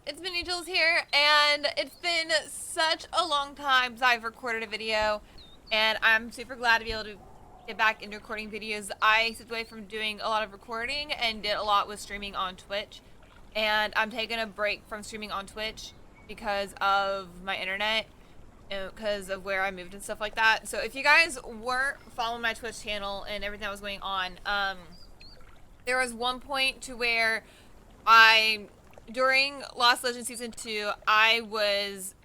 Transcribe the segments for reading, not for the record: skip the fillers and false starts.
it's Venelope here, and it's been such a long time since I've recorded a video, and I'm super glad to be able to get back into recording videos. I stepped away from doing a lot of recording and did a lot with streaming on Twitch, and I'm taking a break from streaming on Twitch because of my internet, and because of where I moved and stuff like that. So if you guys weren't following my Twitch channel and everything that was going on, there was one point to where during Lost Legends Season 2, I was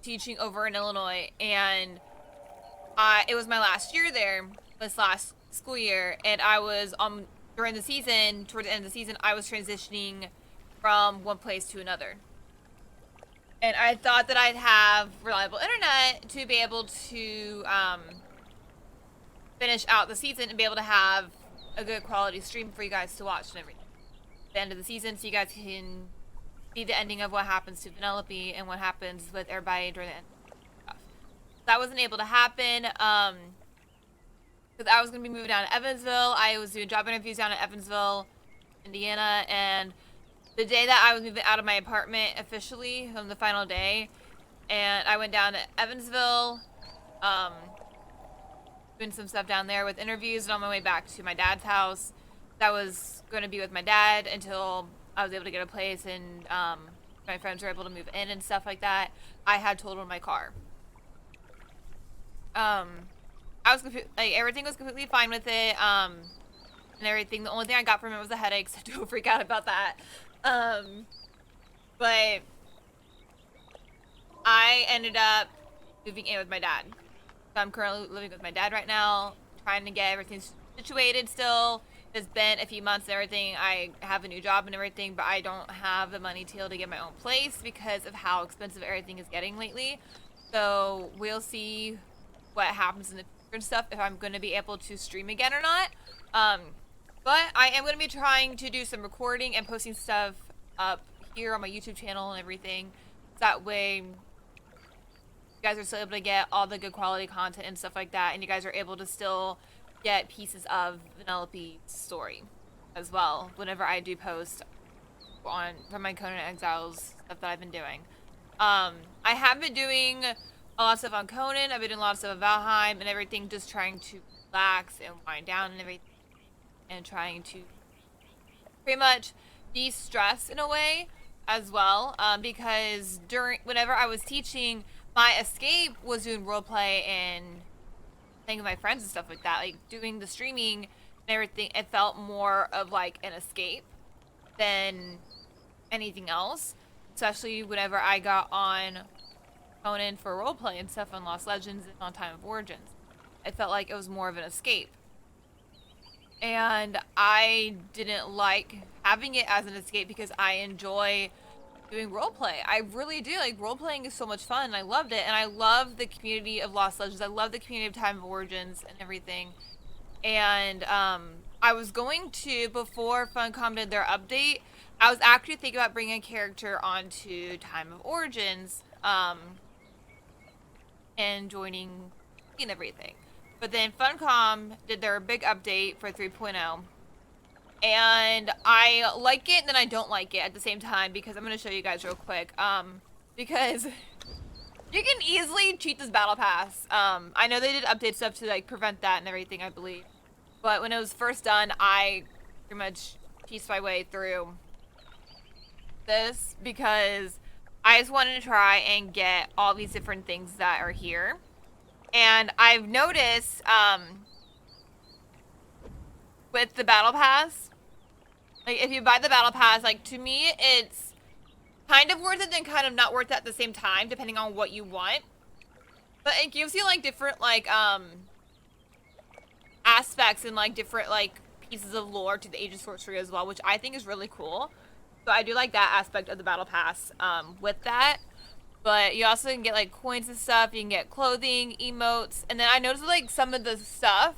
teaching over in Illinois, and it was my last year there, this last school year, and I was, during the season, towards the end of the season, I was transitioning from one place to another. And I thought that I'd have reliable internet to be able to, finish out the season and be able to have a good quality stream for you guys to watch and everything. The end of the season, so you guys can see the ending of what happens to Venelope and what happens with everybody during the end stuff. That wasn't able to happen because I was going to be moving down to Evansville. I was doing job interviews down in Evansville, Indiana, and the day that I was moving out of my apartment officially, on the final day, and I went down to Evansville, doing some stuff down there with interviews, and on my way back to my dad's house. That was going to be with my dad until I was able to get a place and my friends were able to move in and stuff like that. I had totaled my car. I was everything was completely fine with it, and everything. The only thing I got from it was a headache, so don't freak out about that. But I ended up moving in with my dad. So I'm currently living with my dad right now, trying to get everything situated still. It's been a few months and everything. I have a new job and everything, but I don't have the money to be able to get my own place because of how expensive everything is getting lately. So we'll see what happens in the future and stuff, if I'm going to be able to stream again or not. But I am going to be trying to do some recording and posting stuff up here on my YouTube channel and everything. That way you guys are still able to get all the good quality content and stuff like that, and you guys are able to still get pieces of Venelope's story as well whenever I do post from my Conan Exiles stuff that I've been doing. I have been doing a lot of stuff on Conan. I've been doing a lot of stuff on Valheim and everything, just trying to relax and wind down and everything, and trying to pretty much de-stress in a way as well, because whenever I was teaching, my escape was doing roleplay and playing with my friends and stuff like that. Like, doing the streaming and everything, it felt more of like an escape than anything else, especially whenever I got on Conan for roleplay and stuff on Lost Legends and on Time of Origins. It felt like it was more of an escape, and I didn't like having it as an escape because I enjoy doing roleplay. I really do. Like, roleplaying is so much fun, and I loved it, and I love the community of Lost Legends. I love the community of Time of Origins and everything. And I was going to, before Funcom did their update, I was actually thinking about bringing a character onto Time of Origins, and joining and everything. But then Funcom did their big update for 3.0. And I like it and then I don't like it at the same time, because I'm going to show you guys real quick. Because you can easily cheat this battle pass. I know they did update stuff to like prevent that and everything, I believe. But when it was first done, I pretty much cheated my way through this because I just wanted to try and get all these different things that are here. And I've noticed, with the battle pass, like, if you buy the battle pass, like, to me, it's kind of worth it and kind of not worth it at the same time, depending on what you want. But it gives you, like, different, like, aspects and, like, different, like, pieces of lore to the Age of Sorcery as well, which I think is really cool. So I do like that aspect of the battle pass, with that. But you also can get, like, coins and stuff. You can get clothing, emotes. And then I noticed, like, some of the stuff,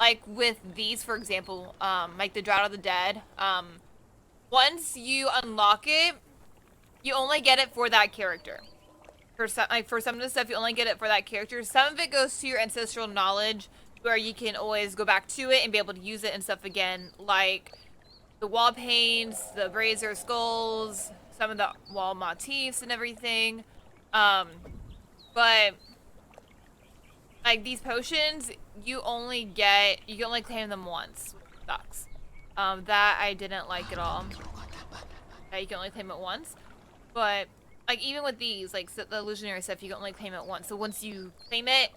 like with these, for example, like the Drought of the Dead, once you unlock it, you only get it for that character. For some of the stuff, you only get it for that character. Some of it goes to your ancestral knowledge, where you can always go back to it and be able to use it and stuff again. Like, the wall paints, the brazier skulls, some of the wall motifs and everything. But like these potions, you can only claim them once, which sucks. That I didn't like at all. That you can only claim it once. But like even with these, like the illusionary stuff, you can only claim it once. So once you claim it,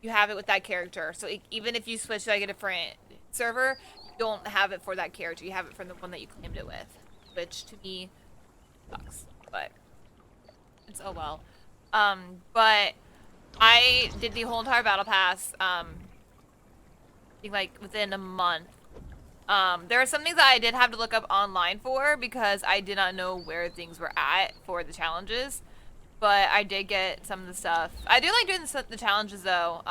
you have it with that character. So even if you switch to like a different server, you don't have it for that character. You have it from the one that you claimed it with, which to me sucks. But it's oh well. But I did the whole entire battle pass. I think like within a month. There are some things that I did have to look up online for because I did not know where things were at for the challenges. But I did get some of the stuff. I do like doing the challenges though,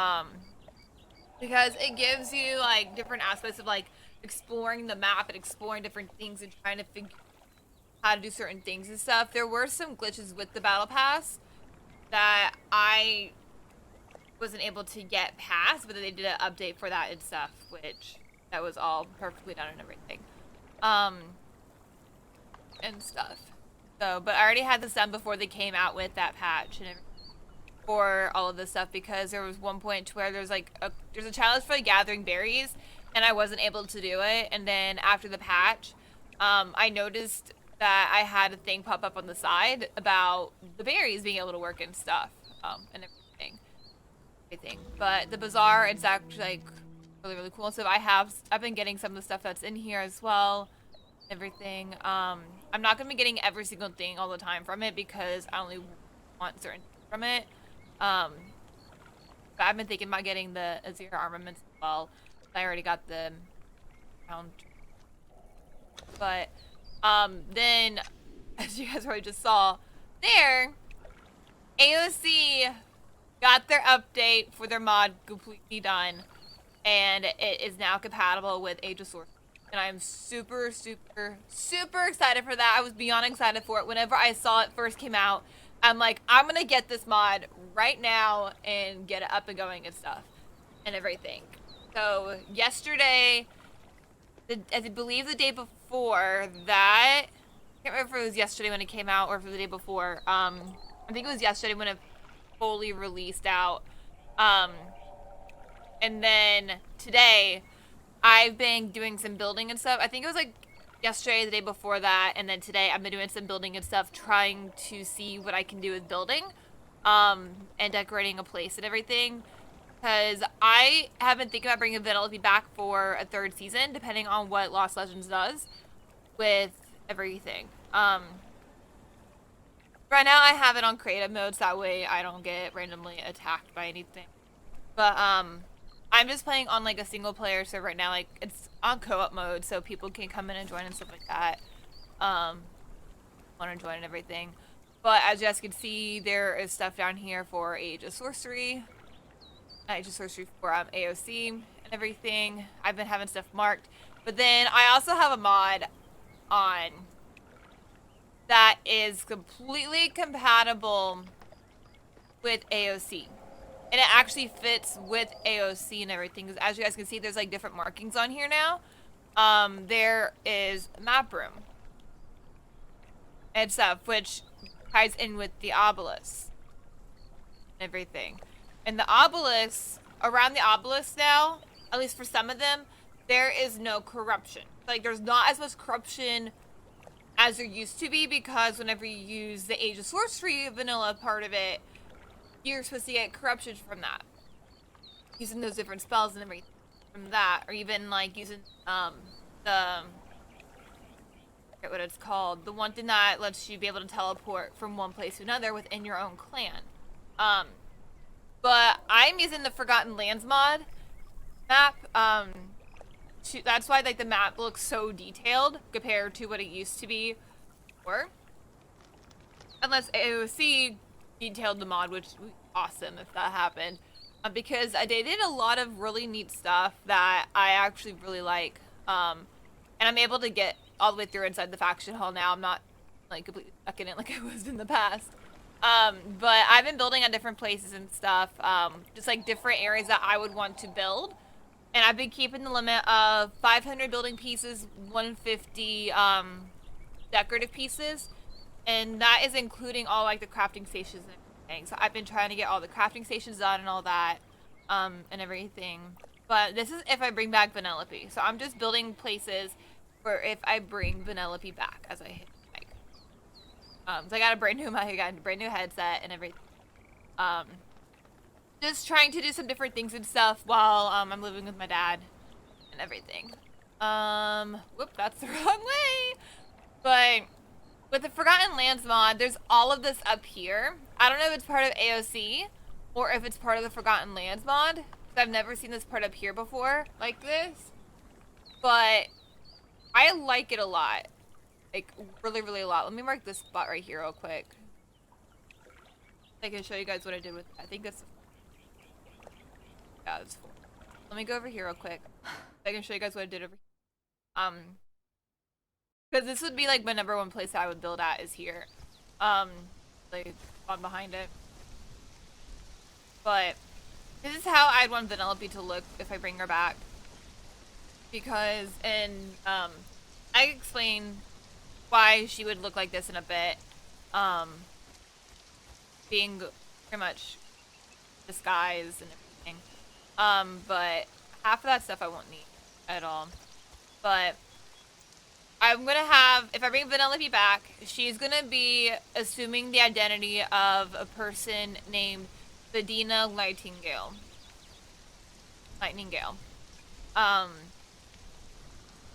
because it gives you like different aspects of like exploring the map and exploring different things and trying to figure how to do certain things and stuff. There were some glitches with the battle pass that I wasn't able to get past, but they did an update for that and stuff, which that was all perfectly done and everything. And stuff. So, but I already had this done before they came out with that patch and everything for all of this stuff, because there was one point where there's like there's a challenge for like gathering berries and I wasn't able to do it, and then after the patch I noticed that I had a thing pop up on the side about the berries being able to work and stuff, and everything. But the bazaar, it's actually like really cool. So I've been getting some of the stuff that's in here as well, everything. I'm not gonna be getting every single thing all the time from it because I only want certain things from it. But I've been thinking about getting the Azir armaments as well. I already got the round. But then as you guys already just saw there, AOC got their update for their mod completely done, and it is now compatible with Age of Sorcery. And I'm super excited for that. I was beyond excited for it. Whenever I saw it first came out, I'm like, I'm gonna get this mod right now and get it up and going and stuff and everything. So yesterday, I believe the day before that, I can't remember if it was yesterday when it came out or if it was the day before. I think it was yesterday when it fully released out. And then today, I've been doing some building and stuff. I think it was like yesterday, the day before that, and then today I've been doing some building and stuff, trying to see what I can do with building, and decorating a place and everything. Because I have been thinking about bringing Venelope back for a third season, depending on what Lost Legends does with everything. Right now I have it on creative mode, so that way I don't get randomly attacked by anything. But I'm just playing on like a single player server right now. Like it's on co-op mode, so people can come in and join and stuff like that. Want to join and everything. But as you guys can see, there is stuff down here for Age of Sorcery. Age of Sorcery for AOC and everything. I've been having stuff marked. But then I also have a mod on that is completely compatible with AOC. And it actually fits with AOC and everything. Because as you guys can see, there's like different markings on here now. There is map room and stuff, which ties in with the obelisk and everything. And the obelisk, around the obelisk now, at least for some of them, there is no corruption. Like there's not as much corruption as there used to be, because whenever you use the Age of Sorcery vanilla part of it, you're supposed to get corruption from that, using those different spells and everything from that, or even like using I forget what it's called, the one thing that lets you be able to teleport from one place to another within your own clan. But I'm using the Forgotten Lands mod map. That's why like the map looks so detailed compared to what it used to be before. Unless AOC detailed the mod, which would be awesome if that happened. Because they did a lot of really neat stuff that I actually really like. And I'm able to get all the way through inside the faction hall now. I'm not like completely stuck in it like I was in the past. But I've been building at different places and stuff. Just like different areas that I would want to build. And I've been keeping the limit of 500 building pieces, 150 decorative pieces, and that is including all like the crafting stations and everything. So I've been trying to get all the crafting stations done and all that, and everything. But this is if I bring back Venelope. So I'm just building places for if I bring Venelope back as I hit mic. So I got a brand new mic, I got a brand new headset and everything. Just trying to do some different things and stuff while I'm living with my dad and everything. Whoop, that's the wrong way. But with the Forgotten Lands mod, there's all of this up here. I don't know if it's part of AOC or if it's part of the Forgotten Lands mod. I've never seen this part up here before like this. But I like it a lot. Like, really, really a lot. Let me mark this spot right here real quick. I can show you guys what I did with it. I think that's... Yeah, that's full. Let me go over here real quick. I can show you guys what I did over here. Because this would be like my #1 place that I would build at is here. Like, on behind it. But this is how I'd want Venelope to look if I bring her back. Because, and, I explain why she would look like this in a bit. Being pretty much disguised and everything. But half of that stuff I won't need at all. But I'm gonna have, if I bring Venelope back, she's gonna be assuming the identity of a person named Vedina Nightingale.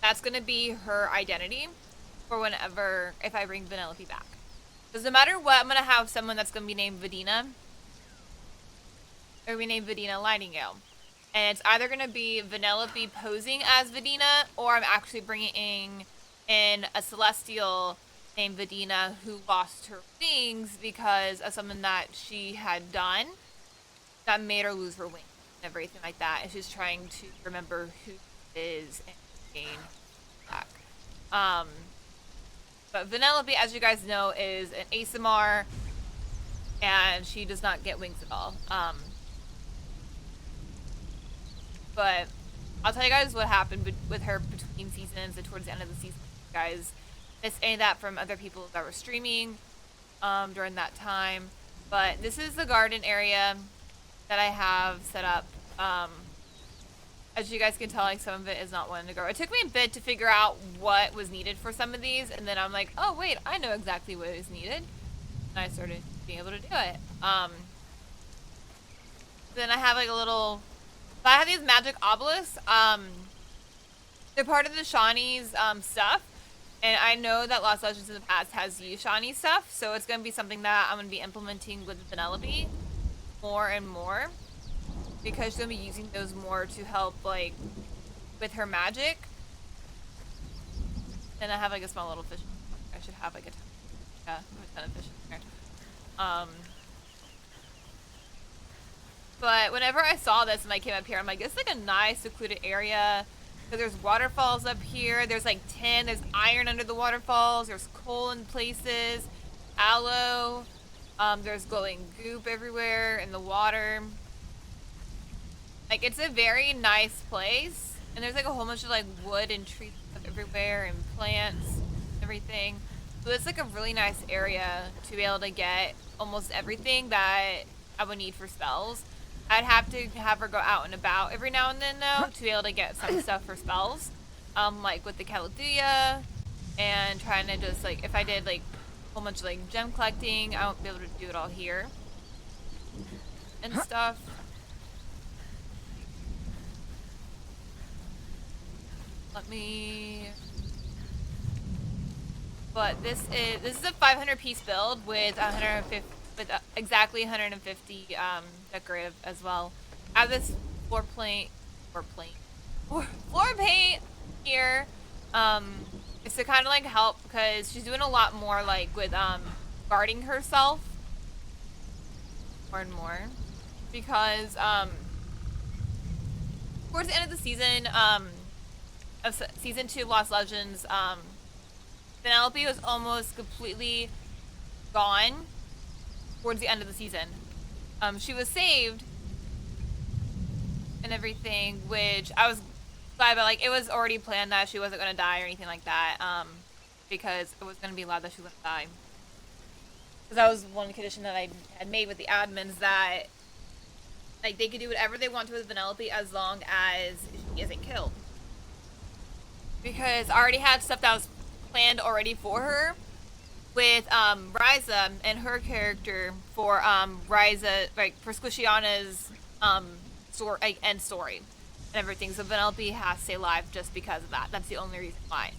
That's gonna be her identity for whenever, if I bring Venelope back. Because no matter what, I'm gonna have someone that's gonna be named Vedina. Or be named Vedina Nightingale. And it's either gonna be Venelope posing as Vedina, or I'm actually bringing in a celestial named Vedina who lost her wings because of something that she had done that made her lose her wings and everything like that. And she's trying to remember who she is and gain back. But Venelope, as you guys know, is an ASMR, and she does not get wings at all. But I'll tell you guys what happened with her between seasons and towards the end of the season. You guys missed any of that from other people that were streaming during that time. But this is the garden area that I have set up. As you guys can tell, like, some of it is not wanting to grow. It took me a bit to figure out what was needed for some of these, and then I'm like, oh wait, I know exactly what is needed. And I started being able to do it. Then I have like a little, so I have these magic obelisks. They're part of the Shawnee's stuff, and I know that Lost Legends in the past has used Shawnee stuff, so it's going to be something that I'm going to be implementing with Venelope more and more. Because she's going to be using those more to help, like, with her magic. And I have, like, a small little fish. I should have, like, a ton of fish in there. But whenever I saw this and I came up here, I'm like, it's, like, a nice, secluded area. Because there's waterfalls up here. There's, like, tin. There's iron under the waterfalls. There's coal in places. Aloe. There's glowing goop everywhere in the water. Like, it's a very nice place, and there's like a whole bunch of like wood and trees everywhere and plants and everything. So it's like a really nice area to be able to get almost everything that I would need for spells. I'd have to have her go out and about every now and then though to be able to get some stuff for spells. Like with the Calathea and trying to just like, if I did like a whole bunch of like gem collecting, I won't be able to do it all here and stuff. But this is a 500 piece build with 150 with exactly 150 decorative as well. I have this floor paint here. It's to kind of like help because she's doing a lot more like with guarding herself more and more because towards the end of the season of season 2 of Lost Legends, Venelope was almost completely gone towards the end of the season. She was saved and everything, which I was glad about. Like, it was already planned that she wasn't gonna die or anything like that, because it was gonna be allowed that she wouldn't die. Because that was one condition that I had made with the admins, that like they could do whatever they want to with Venelope as long as she isn't killed. Because I already had stuff that was planned already for her with Ryza and her character for Ryza, like for Squishiana's story, like, end story and everything. So Venelope has to stay alive just because of that. That's the only reason why.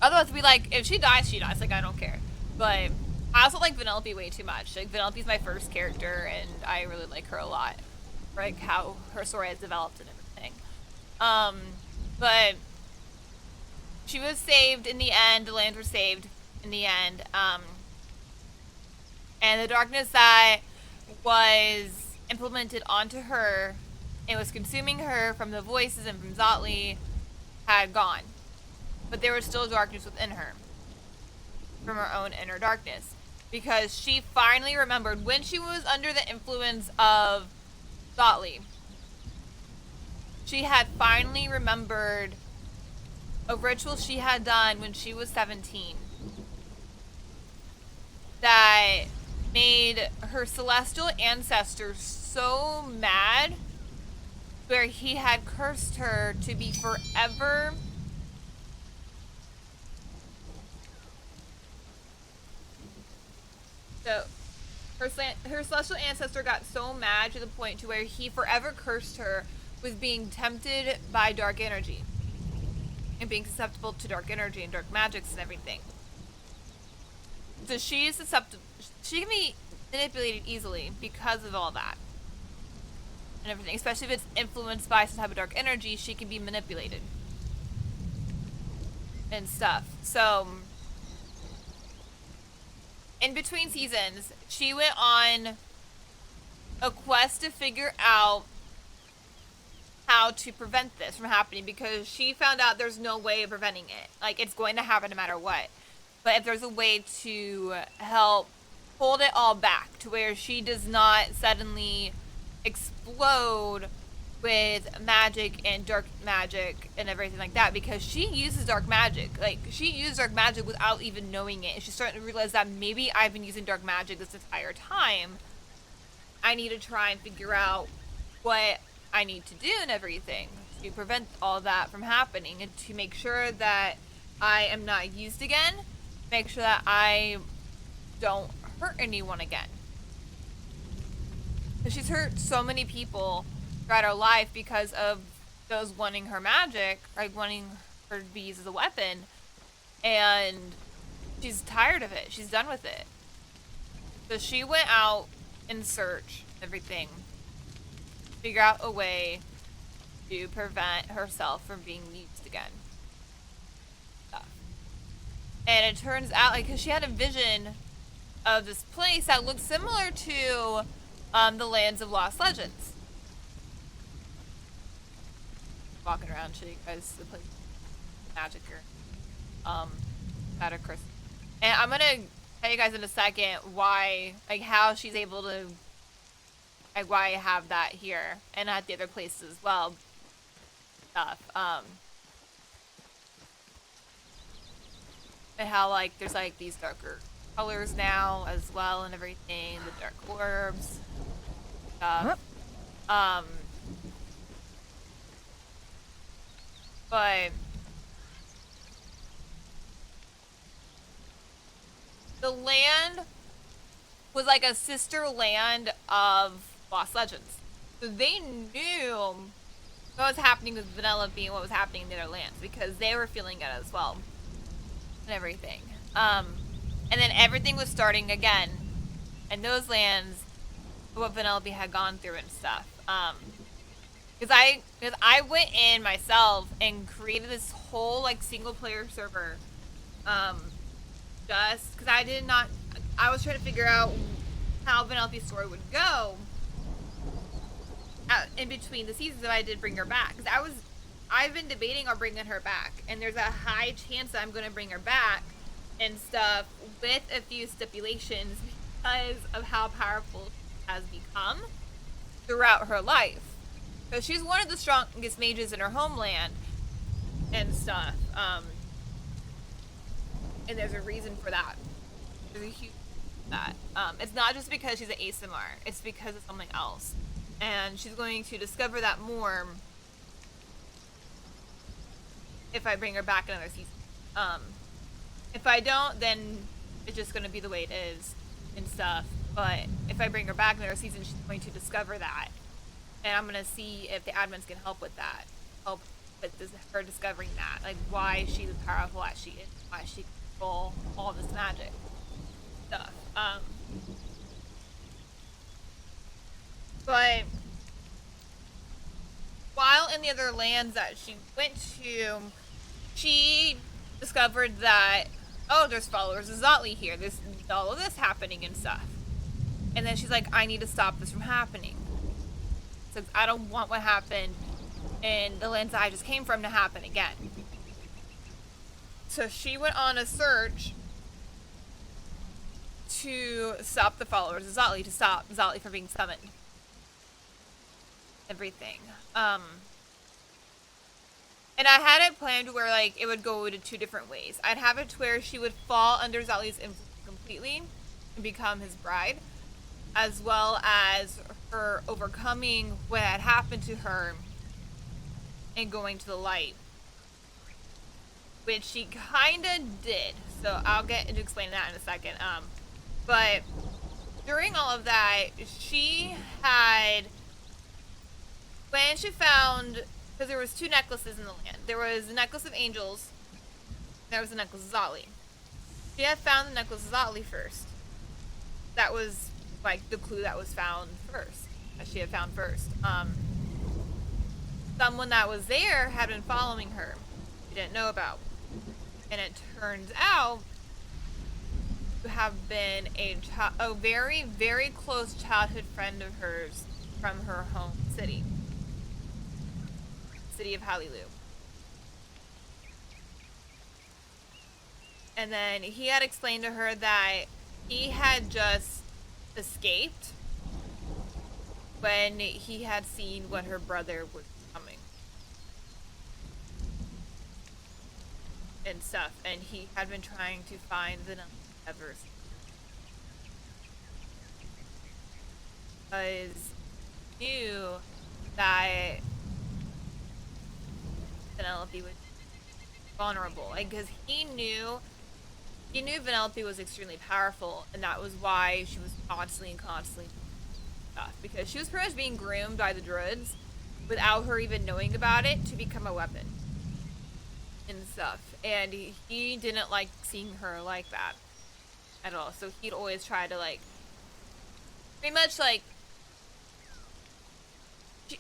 Otherwise, it'd be like, if she dies, she dies. Like, I don't care. But I also like Venelope way too much. Like, Venelope's my first character, and I really like her a lot. Like, how her story has developed and everything. But she was saved in the end. The lands were saved in the end. And the darkness that was implemented onto her and was consuming her from the voices and from Zotli had gone. But there was still darkness within her from her own inner darkness. Because she finally remembered when she was under the influence of Zotli. She had finally remembered a ritual she had done when she was 17 that made her celestial ancestor so mad, where he had cursed her to be forever so her celestial ancestor got so mad to the point to where he forever cursed her with being tempted by dark energy and being susceptible to dark energy and dark magics and everything. So she is susceptible. She can be manipulated easily because of all that and everything. Especially if it's influenced by some type of dark energy, she can be manipulated and stuff. So in between seasons, she went on a quest to figure out how to prevent this from happening, because she found out there's no way of preventing it. Like, it's going to happen no matter what. But if there's a way to help hold it all back to where she does not suddenly explode with magic and dark magic and everything like that, because she uses dark magic. Like, she used dark magic without even knowing it. And she's starting to realize that maybe I've been using dark magic this entire time. I need to try and figure out what I need to do and everything to prevent all that from happening, and to make sure that I am not used again, make sure that I don't hurt anyone again. She's hurt so many people throughout her life because of those wanting her magic, like wanting her to be used as a weapon, and she's tired of it. She's done with it. So she went out in search of everything, figure out a way to prevent herself from being used again. And it turns out, like, because she had a vision of this place that looked similar to the lands of Lost Legends. Walking around showing you guys the place, magic or Chris. And I'm gonna tell you guys in a second why, like, how she's able to, like, why I have that here and at the other places as well. Stuff. And how, like, there's, like, these darker colors now as well and everything, the dark orbs, stuff. But the land was like a sister land of Lost Legends. So they knew what was happening with Venelope and what was happening in the other lands, because they were feeling it as well. And everything. And then everything was starting again in those lands, what Venelope had gone through and stuff. Because I went in myself and created this whole, like, single player server, just because I was trying to figure out how Venelope's story would go in between the seasons if I did bring her back. Because I've been debating on bringing her back, and there's a high chance that I'm going to bring her back and stuff, with a few stipulations because of how powerful she has become throughout her life. Because she's one of the strongest mages in her homeland and stuff. And there's a reason for that. There's a huge reason for that. It's not just because she's an ASMR, it's because of something else. And she's going to discover that more if I bring her back another season. If I don't, then it's just going to be the way it is and stuff. But if I bring her back another season, she's going to discover that. And I'm going to see if the admins can help with that. Help with her discovering that. Like, why she's as powerful as she is. Why she can control all this magic stuff. But while in the other lands that she went to, she discovered that, oh, there's followers of Zotli here. There's all of this happening and stuff. And then she's like, I need to stop this from happening. So I don't want what happened in the lands that I just came from to happen again. So she went on a search to stop the followers of Zotli, to stop Zotli from being summoned. Everything. And I had it planned where, like, it would go to two different ways. I'd have it to where she would fall under Zotli's influence completely and become his bride, as well as her overcoming what had happened to her and going to the light, which she kinda did. So I'll get into explaining that in a second. But during all of that, she had, when she found, because there was two necklaces in the land. There was the necklace of angels, and there was the necklace of Zotli. She had found the necklace of Zotli first. That was like the clue that was found first, that she had found first. Someone that was there had been following her, she didn't know about. And it turns out to have been a very, very close childhood friend of hers from her home city of Hallelujah. And then he had explained to her that he had just escaped when he had seen what her brother was coming and stuff, and he had been trying to find Venelope ever since. Because he knew that Venelope was vulnerable, like, because he knew Venelope was extremely powerful, and that was why she was constantly stuff, because she was pretty much being groomed by the druids without her even knowing about it to become a weapon and stuff. And he didn't like seeing her like that at all, so he'd always try to, like, pretty much, like,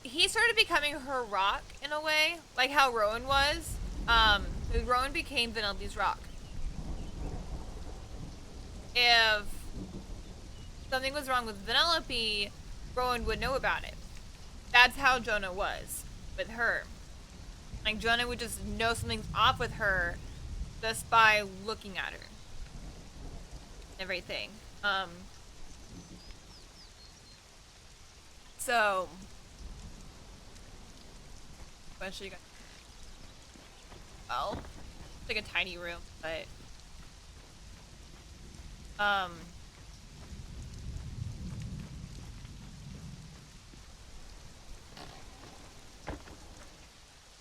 he started becoming her rock in a way, like how Rowan was. Rowan became Venelope's rock. If something was wrong with Venelope, Rowan would know about it. That's how Jonah was with her. Like, Jonah would just know something's off with her just by looking at her. Everything. So eventually got, well, it's like a tiny room, but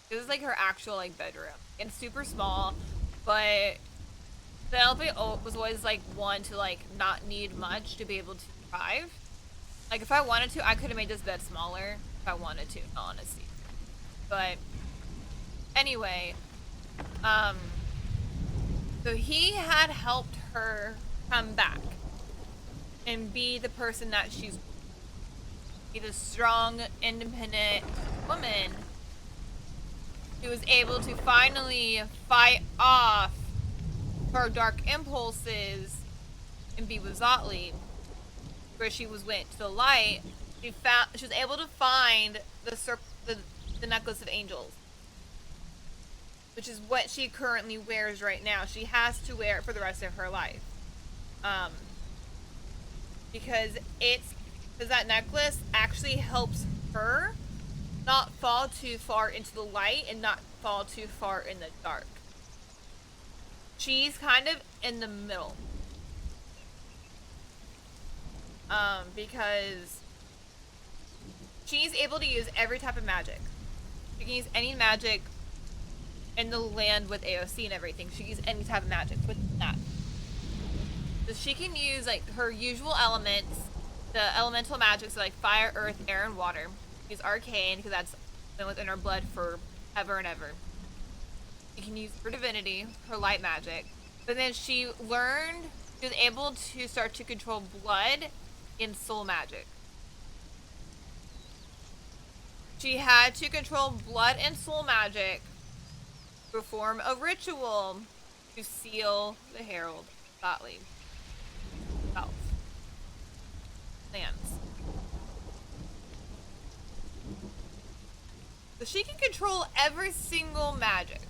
this is like her actual, like, bedroom. It's super small, but Venelope was always, like, one to, like, not need much to be able to survive. Like, if I wanted to, I could have made this bed smaller if I wanted to, in all honesty. But anyway, so he had helped her come back and be the person that she's, be the strong, independent woman who was able to finally fight off her dark impulses and be with Zotli, where she went to the light. She was able to find the necklace of angels, which is what she currently wears right now. She has to wear it for the rest of her life, because because that necklace actually helps her not fall too far into the light and not fall too far in the dark. She's kind of in the middle. Because she's able to use every type of magic. She can use any magic in the land with AOC and everything. She can use any type of magic with that. So she can use like her usual elements, the elemental magics like fire, earth, air, and water. Use arcane because that's been within her blood for ever and ever. She can use her divinity, her light magic. But then she was able to start to control blood and soul magic. She had to control blood and soul magic, perform a ritual to seal the Herald Gottlieb self. Lands. So she can control every single magic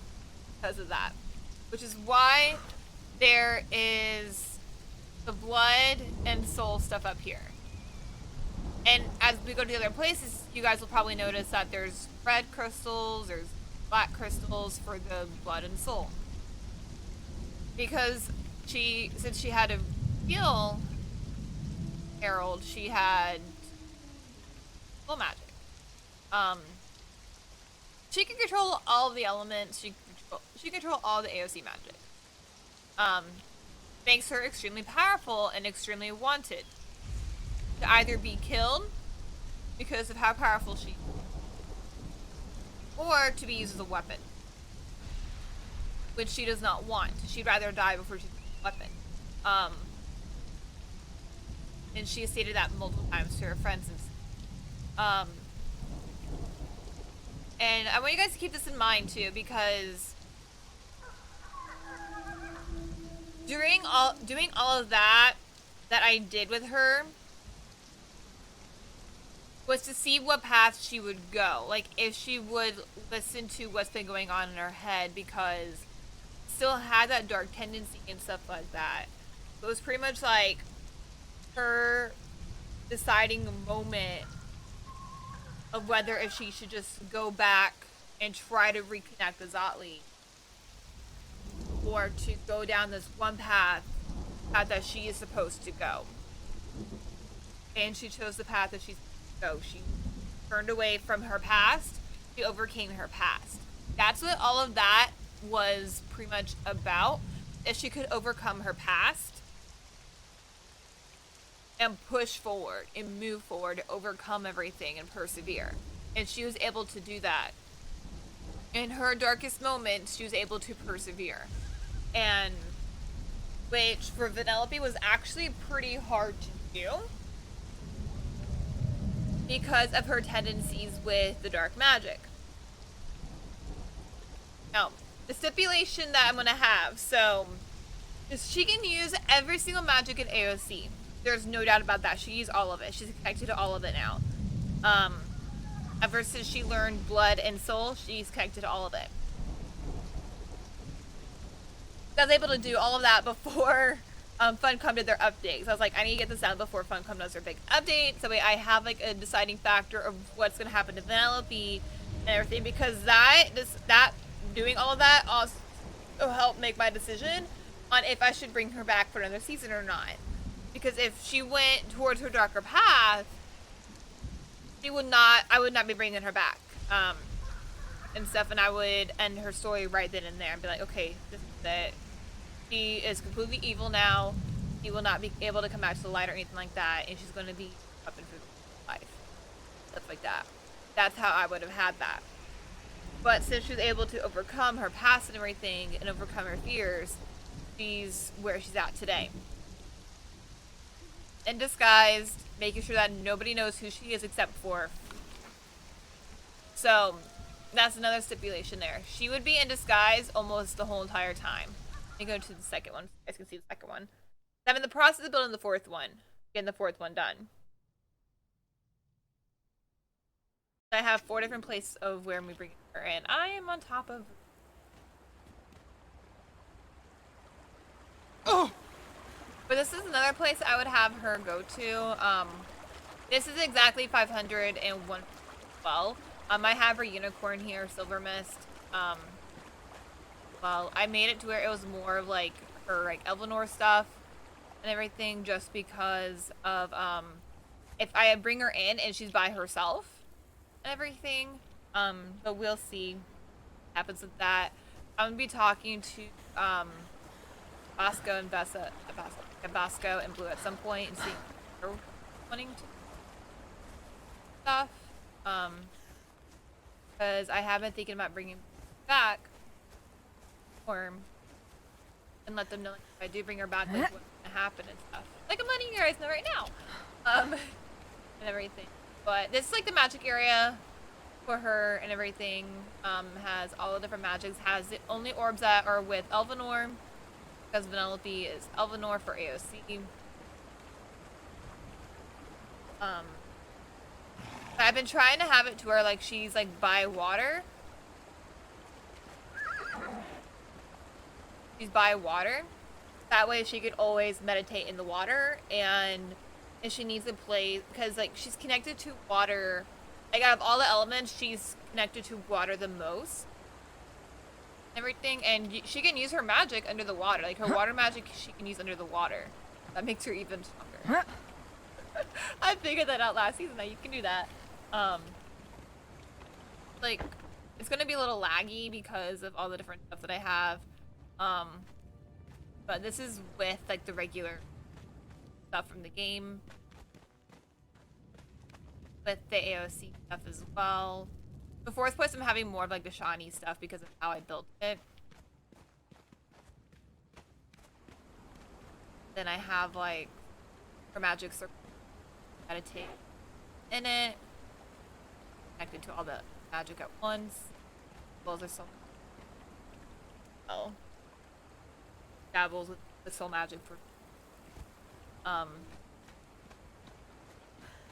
because of that. Which is why there is the blood and soul stuff up here. And as we go to the other places, you guys will probably notice that there's red crystals, there's black crystals for the blood and soul. Because since she had to heal Harold, she had soul magic. She can control all of the elements. She can control all the AOC magic. Makes her extremely powerful and extremely wanted. To either be killed because of how powerful she is, or to be used as a weapon, which she does not want. She'd rather die before she uses a weapon. And she has stated that multiple times to her friends. And I want you guys to keep this in mind too, because doing all of that I did with her was to see what path she would go. Like, if she would listen to what's been going on in her head, because still had that dark tendency and stuff like that. It was pretty much like her deciding a moment of whether if she should just go back and try to reconnect with Zotli, or to go down this one path that she is supposed to go. And she chose the path that she's go. She turned away from her past. She overcame her past. That's what all of that was pretty much about. If she could overcome her past and push forward and move forward, overcome everything and persevere. And she was able to do that. In her darkest moments, she was able to persevere. And which for Venelope was actually pretty hard to do, because of her tendencies with the dark magic. Now, the stipulation that I'm going to have, so she can use every single magic in AOC. There's no doubt about that. She used all of it. She's connected to all of it now. Ever since she learned blood and soul, she's connected to all of it. I was able to do all of that before Funcom did their updates. I was like, I need to get this out before Funcom does their big update, so I have like a deciding factor of what's going to happen to Venelope and everything, because that doing all of that also helped make my decision on if I should bring her back for another season or not. Because if she went towards her darker path, I would not be bringing her back and stuff, and I would end her story right then and there and be like, okay, this is it. She is completely evil now. She will not be able to come back to the light or anything like that, and she's going to be up in her life. Stuff like that. That's how I would have had that. But since she was able to overcome her past and everything, and overcome her fears, she's where she's at today. In disguised, making sure that nobody knows who she is except for. So, that's another stipulation there. She would be in disguise almost the whole entire time. Let me go to the second one. You guys can see the second one. I'm in the process of building the fourth one. Getting the fourth one done. I have 4 different places of where we bring her in. I am on top of... Oh! But this is another place I would have her go to. This is exactly 501 well. I have her unicorn here, Silver Mist. Well, I made it to where it was more of like her like Elvenor stuff and everything, just because of if I bring her in and she's by herself and everything. But we'll see what happens with that. I'm gonna be talking to Bosco and Bosco and Blue at some point and see if they're wanting to stuff. Because I have been thinking about bringing back Worm and let them know, like, if I do bring her back, like, what's gonna happen and stuff. Like I'm letting you guys know right now, and everything. But this is like the magic area for her and everything. Has all the different magics. Has the only orbs that are with Elvenor, because Venelope is Elvenor for AOC. I've been trying to have it to where like she's like by water. She's by water. That way she could always meditate in the water, and if she needs a place, because like she's connected to water. Like out of all the elements, she's connected to water the most. Everything, and she can use her magic under the water. Like her water magic, she can use under the water. That makes her even stronger. I figured that out last season that you can do that. Like it's gonna be a little laggy because of all the different stuff that I have. But this is with like the regular stuff from the game, with the AOC stuff as well. The fourth place, I'm having more of like the shiny stuff because of how I built it. Then I have like her magic circle, meditate in it, connected to all the magic at once. Those are so well. Dabbles with the soul magic for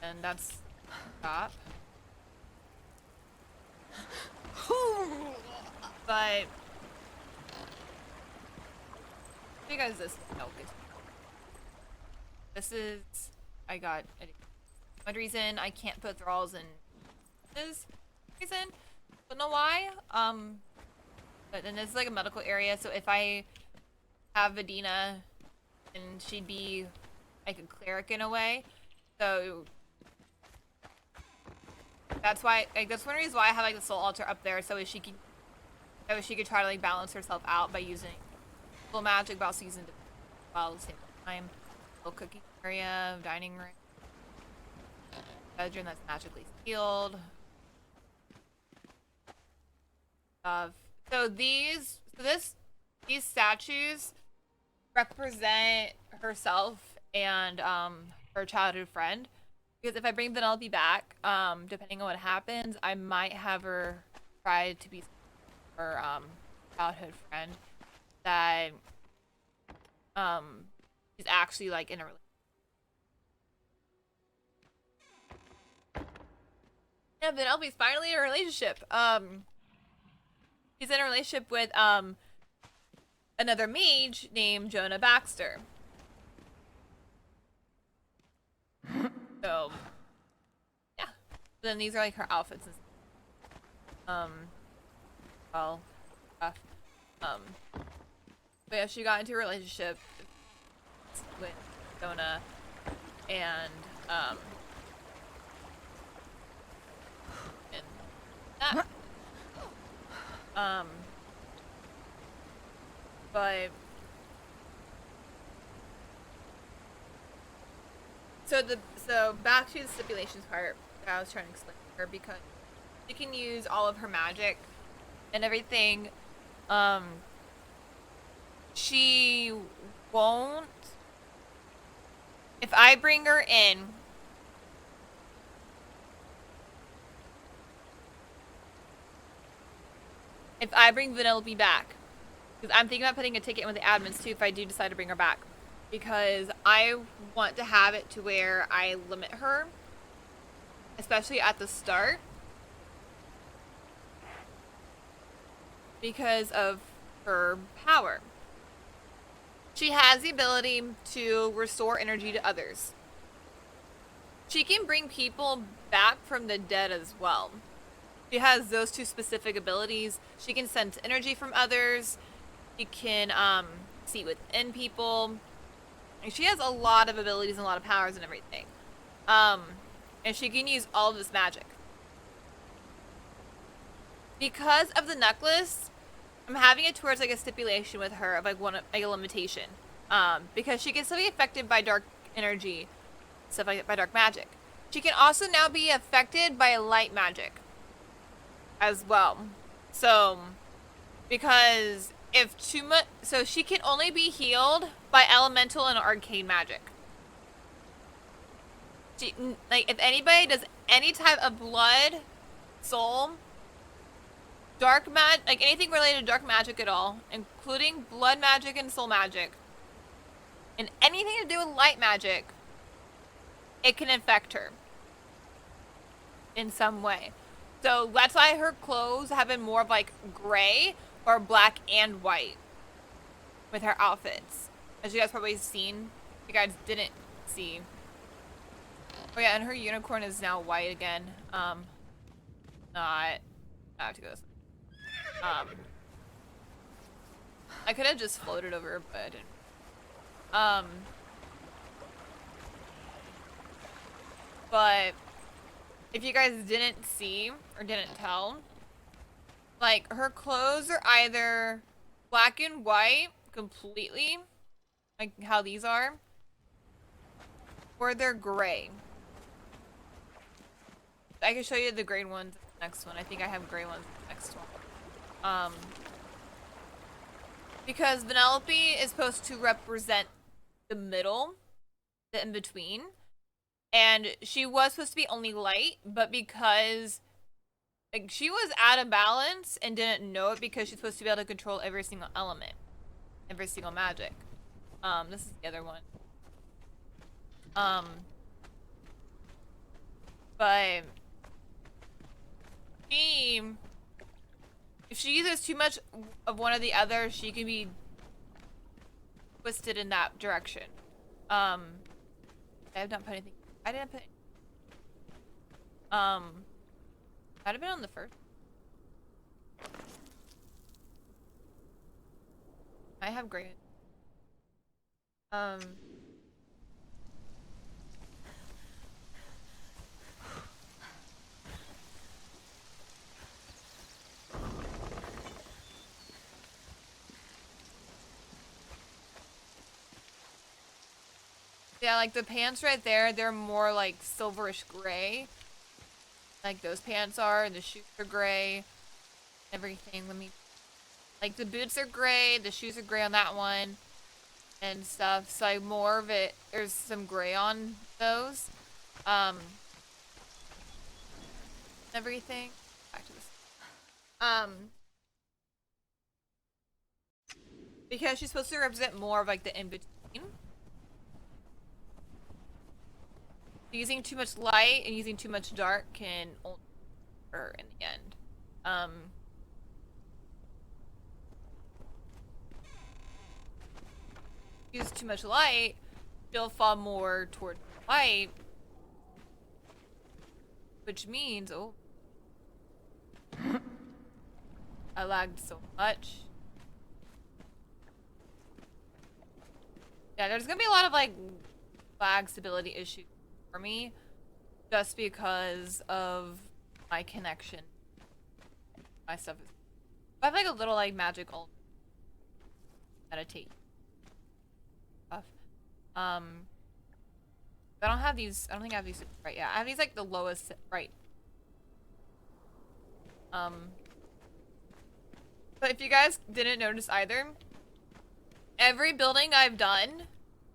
and that's stop. But because this is I got one reason I can't put thralls in this reason. Don't know why. But then this is like a medical area, so if I have Vedina, and she'd be like a cleric in a way. So that's why, like, that's one reason why I have like the soul altar up there, so she could try to like balance herself out by using full magic, but also using while at the same time. Little cooking area, dining room, bedroom that's magically sealed. So these statues represent herself and her childhood friend, because if I bring Venelope back, depending on what happens, I might have her try to be her childhood friend that is actually like in a relationship. Yeah, Venelope's finally in a relationship. He's in a relationship with another mage named Jonah Baxter. So yeah. Then these are like her outfits and well stuff. But yeah, she got into a relationship with Jonah, and that but so back to the stipulations part that I was trying to explain to her, because she can use all of her magic and everything. She won't, if I bring her in, if I bring Venelope back, because I'm thinking about putting a ticket in with the admins too if I do decide to bring her back, because I want to have it to where I limit her, especially at the start, because of her power. She has the ability to restore energy to others. She can bring people back from the dead as well. She has those two specific abilities. She can sense energy from others. She can see within people. And she has a lot of abilities and a lot of powers and everything. And she can use all of this magic. Because of the necklace, I'm having it towards like a stipulation with her of like a limitation. Because she can still be affected by dark energy, stuff like by dark magic. She can also now be affected by light magic as well. So, because if too much, so she can only be healed by elemental and arcane magic. She, like if anybody does any type of blood, soul, dark magic, like anything related to dark magic at all, including blood magic and soul magic, and anything to do with light magic, it can infect her in some way. So that's why her clothes have been more of like gray or black and white with her outfits. As you guys probably seen. If you guys didn't see. Oh yeah, and her unicorn is now white again. I have to go this way. I could have just floated over, but I didn't. But if you guys didn't see or didn't tell, like her clothes are either black and white completely, like how these are, or they're gray. I can show you the gray ones in the next one. I think I have gray ones in the next one. Because Venelope is supposed to represent the middle, the in-between. And she was supposed to be only light, but because like she was out of balance and didn't know it because she's supposed to be able to control every single element, every single magic. This is the other one. But if she uses too much of one or the other, she can be twisted in that direction. I have not put anything. I didn't put. Might have been on the first. I have great. Yeah, like the pants right there, they're more like silverish gray. Like those pants are, and the shoes are gray. Everything, like the boots are gray, the shoes are gray on that one. And stuff, so like more of it, there's some gray on those. Everything. Back to this. Because she's supposed to represent more of like the in-between. Using too much light and using too much dark can only hurt her in the end. Use too much light, she'll fall more toward light, which means, oh, I lagged so much. Yeah, there's gonna be a lot of like lag stability issues for me, just because of my connection. My stuff is. I have like a little like magical meditate stuff. I don't have these. I don't think I have these right. Yeah, I have these like the lowest right. But if you guys didn't notice either, every building I've done,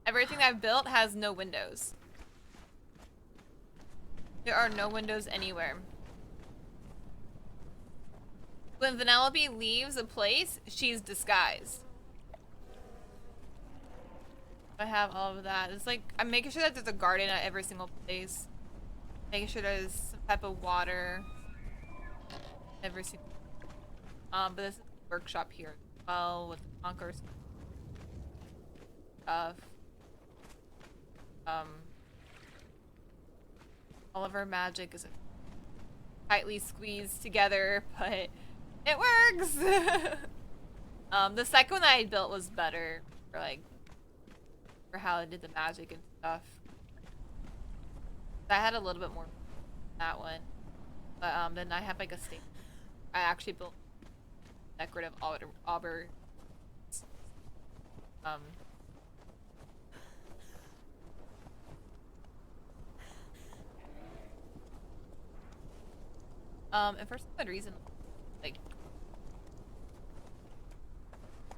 everything I've built has no windows. There are no windows anywhere. When Venelope leaves a place, she's disguised. I have all of that. It's like, I'm making sure that there's a garden at every single place. Making sure there's some type of water. Every single. But this is a workshop here as well with the conquerors stuff. All of her magic is tightly squeezed together, but it works. The second one that I built was better for like for how it did the magic and stuff. I had a little bit more that one, but then I have like a state. I actually built decorative auber. Um. And for some good reason, like,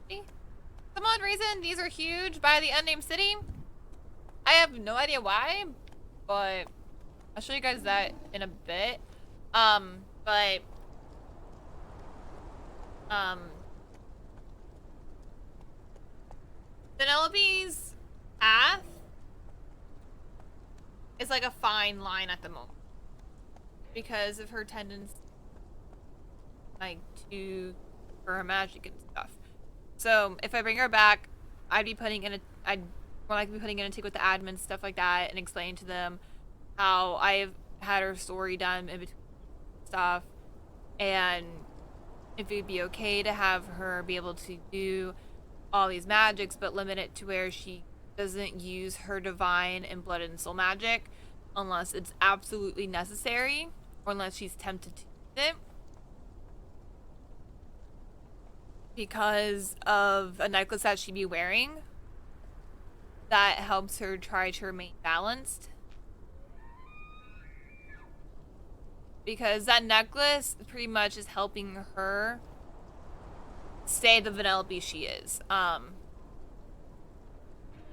some odd reason, these are huge by the unnamed city. I have no idea why, but I'll show you guys that in a bit. But Venelope's path is like a fine line at the moment because of her tendency, like, to for her magic and stuff. So if I bring her back, I'd more likely be putting in a tick with the admin, stuff like that, and explain to them how I've had her story done in between stuff, and if it'd be okay to have her be able to do all these magics, but limit it to where she doesn't use her divine and blood and soul magic unless it's absolutely necessary or unless she's tempted to use it. Because of a necklace that she'd be wearing that helps her try to remain balanced. Because that necklace pretty much is helping her stay the Venelope she is.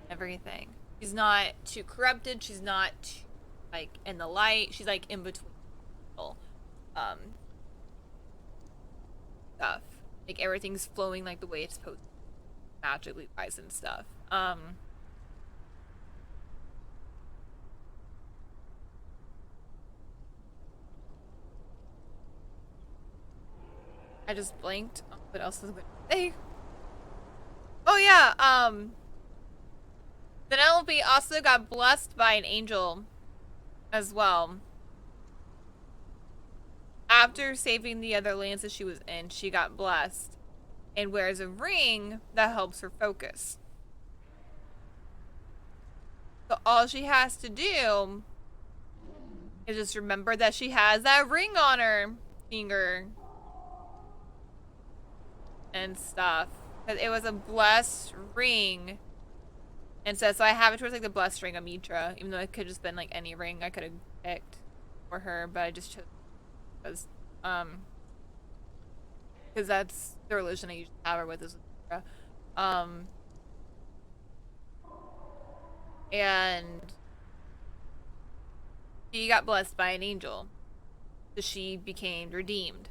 Everything. She's not too corrupted. She's not too, like, in the light. She's like in between. Stuff. Like everything's flowing like the way it's supposed to, magically wise and stuff. I just blanked. What else is going to say? Oh yeah, Venelope also got blessed by an angel as well. After saving the other lands that she was in, she got blessed and wears a ring that helps her focus. So all she has to do is just remember that she has that ring on her finger and stuff. Because it was a blessed ring. And so I have it towards like the blessed ring of Mitra, even though it could have just been like any ring I could have picked for her, but I just chose because that's the religion I usually have her with is Mitra. And she got blessed by an angel. So she became redeemed.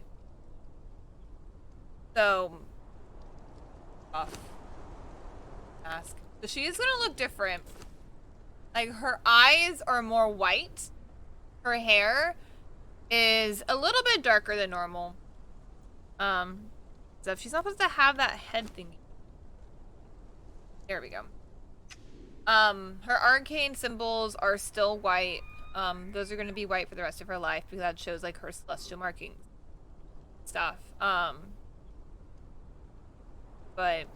So mask. So she is gonna look different. Like her eyes are more white. Her hair is a little bit darker than normal. So if she's not supposed to have that head thingy. There we go. Her arcane symbols are still white. Those are gonna be white for the rest of her life because that shows like her celestial markings stuff. But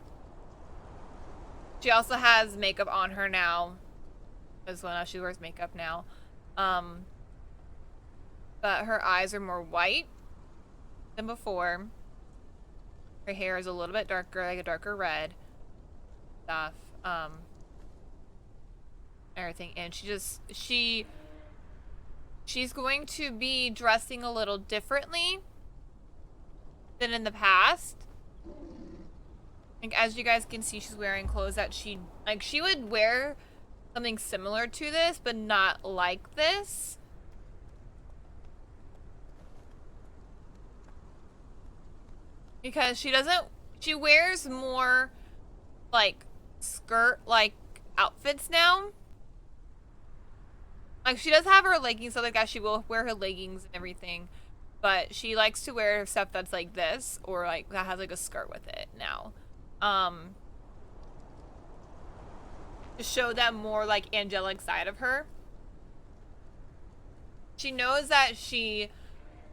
she also has makeup on her now as well. Now she wears makeup now. But her eyes are more white than before. Her hair is a little bit darker, like a darker red stuff. Everything. And she's going to be dressing a little differently than in the past. Like, as you guys can see, she's wearing clothes that she would wear something similar to this, but not like this. Because she wears more, like, skirt-like outfits now. Like, she does have her leggings, stuff like that. She will wear her leggings and everything. But she likes to wear stuff that's like this, or, like, that has, like, a skirt with it now. To show that more, like, angelic side of her. She knows that she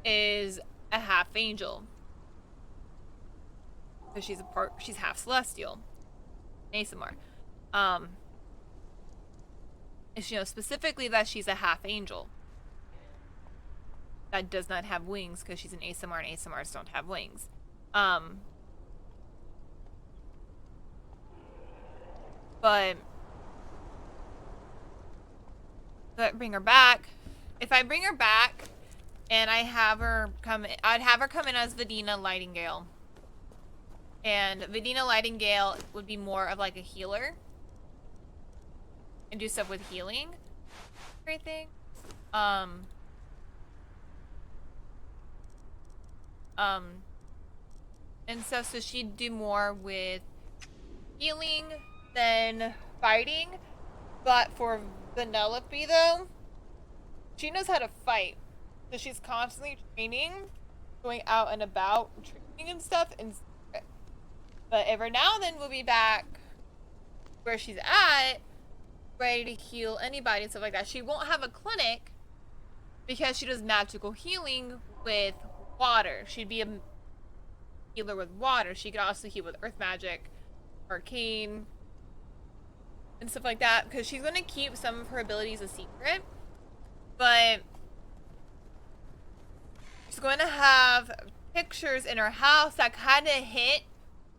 is a half angel. Because she's half celestial. ASMR. And she knows specifically that she's a half angel. That does not have wings because she's an ASMR and ASMRs don't have wings. But bring her back. If I bring her back and I have her come in, I'd have her come in as Vidina Lightingale. And Vidina Lightingale would be more of like a healer. And do stuff with healing. Everything. And so she'd do more with healing than fighting. But for Venelope though, she knows how to fight. So she's constantly training, going out and about, training and stuff. But every now and then we'll be back where she's at, ready to heal anybody and stuff like that. She won't have a clinic because she does magical healing with water. She'd be a healer with water. She could also heal with earth magic, arcane, and stuff like that, because she's going to keep some of her abilities a secret. But she's going to have pictures in her house that kind of hint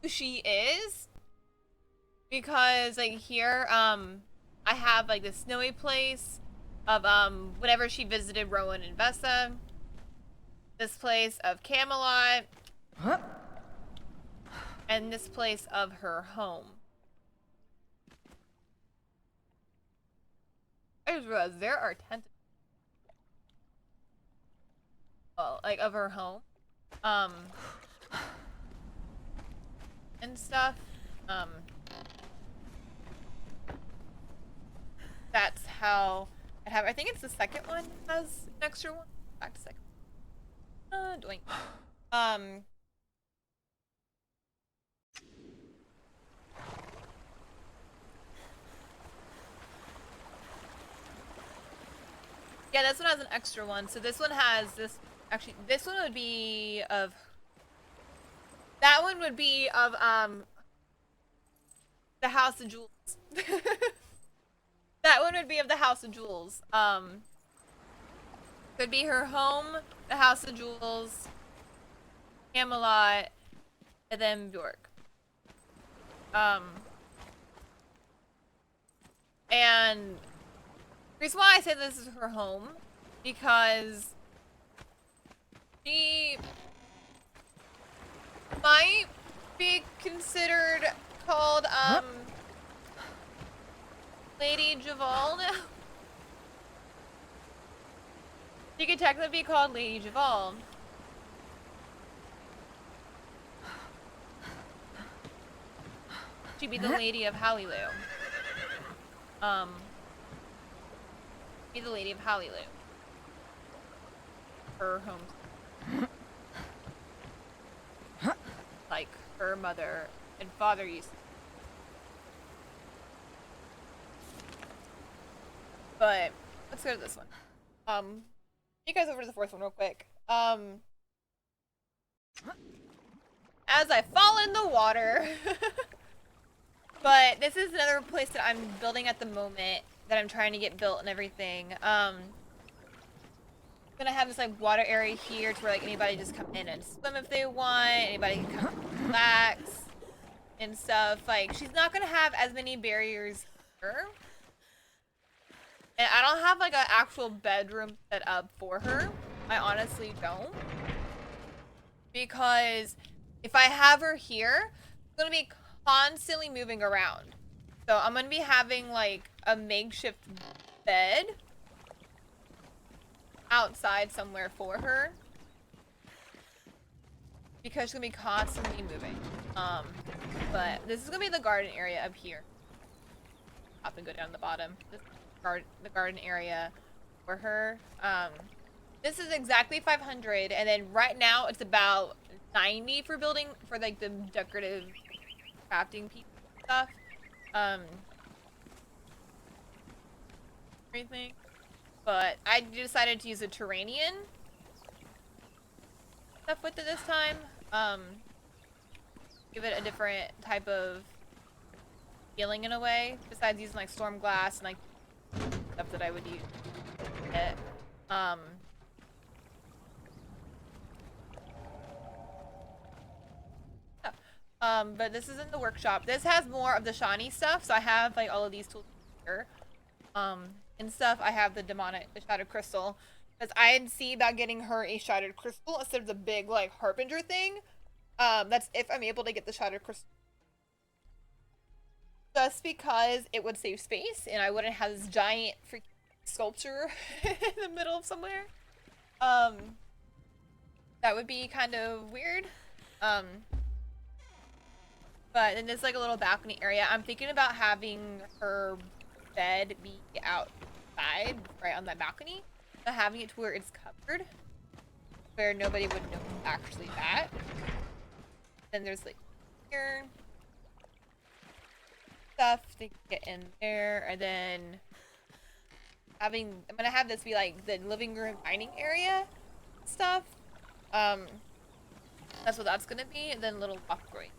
who she is. Because like here, I have like this snowy place of whenever she visited Rowan and Vessa. This place of Camelot. Huh? And this place of her home. I just realized there are tentacles. Well, like of her home. And stuff. That's how I have. I think it's the second one has an extra one. Back to second. Doink. Yeah, this one has an extra one. So this one has this. Actually, this one would be of. That one would be of the House of Jewels. That one would be of the House of Jewels. Could be her home, the House of Jewels, Camelot, and then Bjork. And the reason why I say this is her home, because she might be considered called, Lady Jheval now. She could technically be called Lady Jheval. She'd be the Lady of Hallilu. Be the Lady of Hallilu. Her home. Like her mother and father used to. But let's go to this one. You guys over to the fourth one real quick. As I fall in the water. But this is another place that I'm building at the moment that I'm trying to get built and everything. Gonna have this like water area here to where like anybody just come in and swim if they want. Anybody can come relax and stuff. Like she's not gonna have as many barriers here. And I don't have like an actual bedroom set up for her. I honestly don't. Because if I have her here, it's gonna be constantly moving around. So I'm gonna be having like a makeshift bed outside somewhere for her. Because she's gonna be constantly moving. But this is gonna be the garden area up here. Up and go down the bottom. The garden area for her. This is exactly 500, and then right now it's about 90 for building for like the decorative crafting piece stuff. Everything. but I decided to use a Turanian stuff with it this time. Give it a different type of feeling in a way, besides using like storm glass and like stuff that I would use. But this is in the workshop. This has more of the shiny stuff, so I have like all of these tools here. And stuff, I have the shattered crystal. Because I had seen about getting her a shattered crystal instead of the big like harbinger thing. That's if I'm able to get the shattered crystal. Just because it would save space and I wouldn't have this giant freaking sculpture in the middle of somewhere. That would be kind of weird. But then there's like a little balcony area. I'm thinking about having her bed be outside, right on that balcony. But having it to where it's covered, where nobody would know it's actually that. Then there's like here stuff to get in there, and then I'm gonna have this be like the living room dining area stuff. That's what that's gonna be, and then little walkway.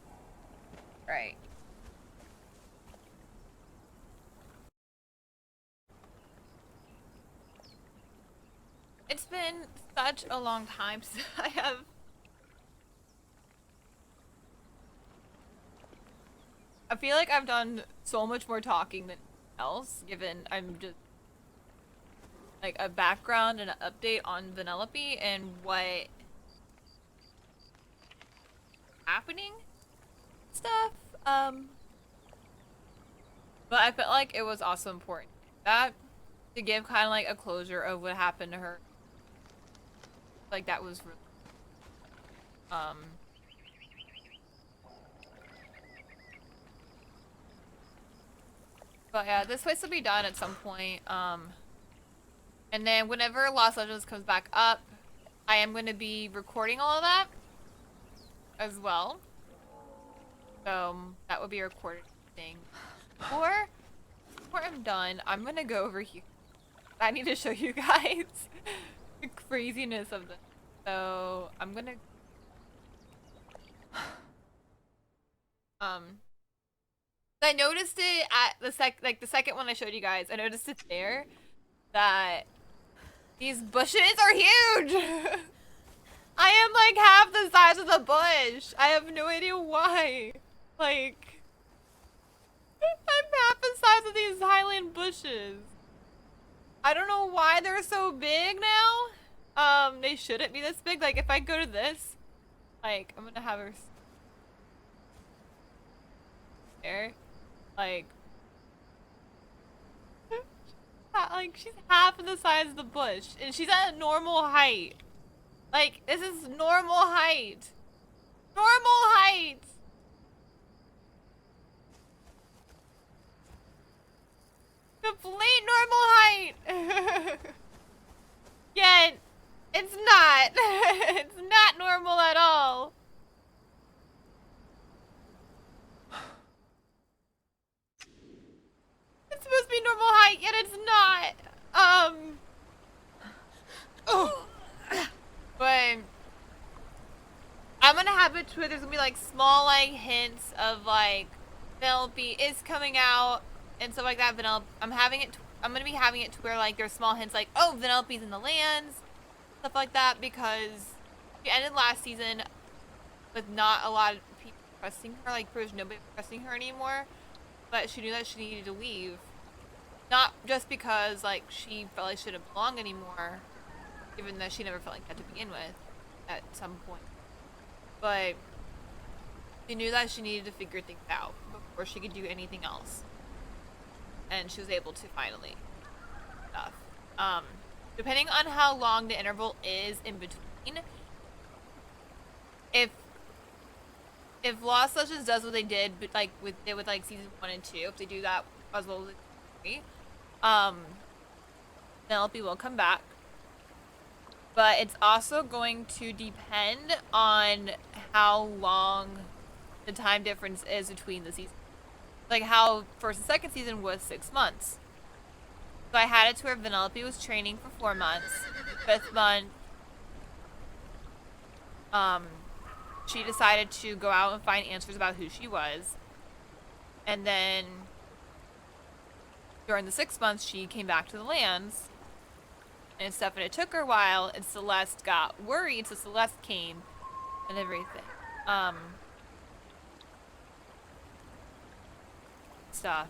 Right. It's been such a long time since I have. I feel like I've done so much more talking than else, given I'm just like a background and an update on Venelope and what happening stuff. But I felt like it was also important that to give kind of like a closure of what happened to her. Like that was really, but yeah, this place will be done at some point. And then whenever Los Angeles comes back up, I am going to be recording all of that as well. So that will be a recorded thing. Before I'm done, I'm gonna go over here. I need to show you guys the craziness of this. So I'm gonna I noticed it at the second one I showed you guys. I noticed it there that these bushes are huge. I am like half the size of the bush. I have no idea why. Like, I'm half the size of these Highland bushes. I don't know why they're so big now. They shouldn't be this big. Like, if I go to this, like, I'm gonna have her there. Like, she's half of the size of the bush, and she's at a normal height. Like, this is normal height. Normal height. Complete normal height. Yet, it's not. It's not normal at all. It's supposed to be normal height, yet it's not. Oh. But I'm gonna have it to where there's gonna be like small like hints of like Venelope is coming out and stuff like that. I'm gonna be having it to where like there's small hints like, oh, Venelope's in the lands, stuff like that, because she ended last season with not a lot of people trusting her, like there's nobody trusting her anymore. But she knew that she needed to leave. Not just because like she felt like she didn't belong anymore, given that she never felt like that to begin with at some point. But she knew that she needed to figure things out before she could do anything else. And she was able to finally stuff. Depending on how long the interval is in between, if Lost Legends does what they did, but like with season 1 and 2, if they do that as well as 3, Penelope will come back. But it's also going to depend on how long the time difference is between the seasons. Like how first and second season was 6 months. So I had it to where Venelope was training for 4 months. 5th month, she decided to go out and find answers about who she was. And then during the 6th month, she came back to the lands and stuff. And it took her a while, and Celeste got worried, so Celeste came and everything. Stuff.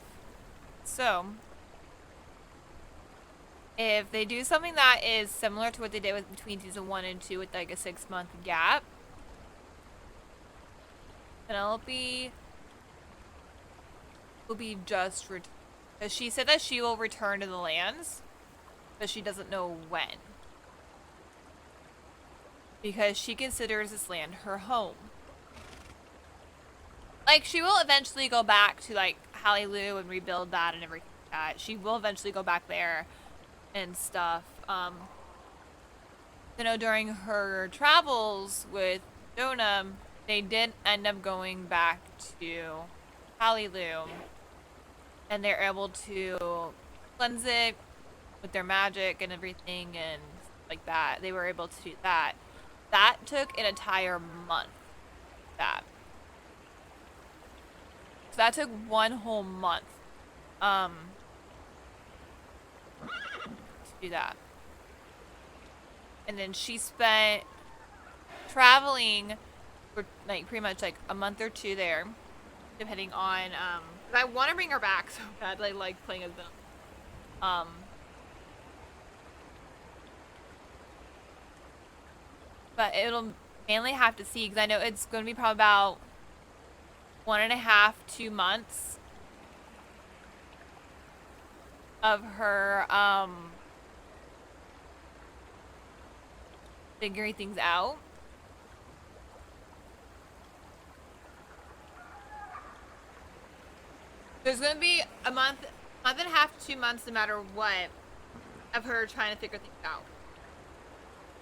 So if they do something that is similar to what they did with between season 1 and 2 with like a 6-month gap, Venelope will be just because she said that she will return to the lands, but she doesn't know when. Because she considers this land her home. Like, she will eventually go back to, like, Hallelujah and rebuild that and everything like that. She will eventually go back there and stuff. You know, during her travels with Jonah, they did end up going back to Hallelujah. And they're able to cleanse it with their magic and everything and like that. They were able to do that. That took an entire month. So that took 1 whole month. To do that. And then she spent traveling for like pretty much like a month or 2 there, depending on I want to bring her back so badly, like playing as them. But it'll mainly have to see, because I know it's going to be probably about 1.5, 2 months of her figuring things out. There's going to be a month and a half to 2 months, no matter what, of her trying to figure things out.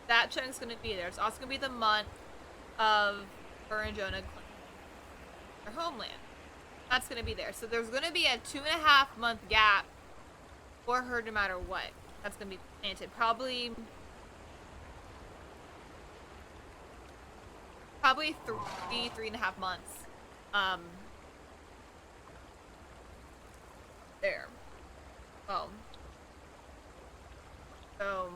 That chunk's going to be there. It's also going to be the month of her and Jonah cleansing their homeland. That's going to be there. So there's going to be a 2.5 month gap for her no matter what. That's going to be planted. Probably 3.5 months. There. Well. So.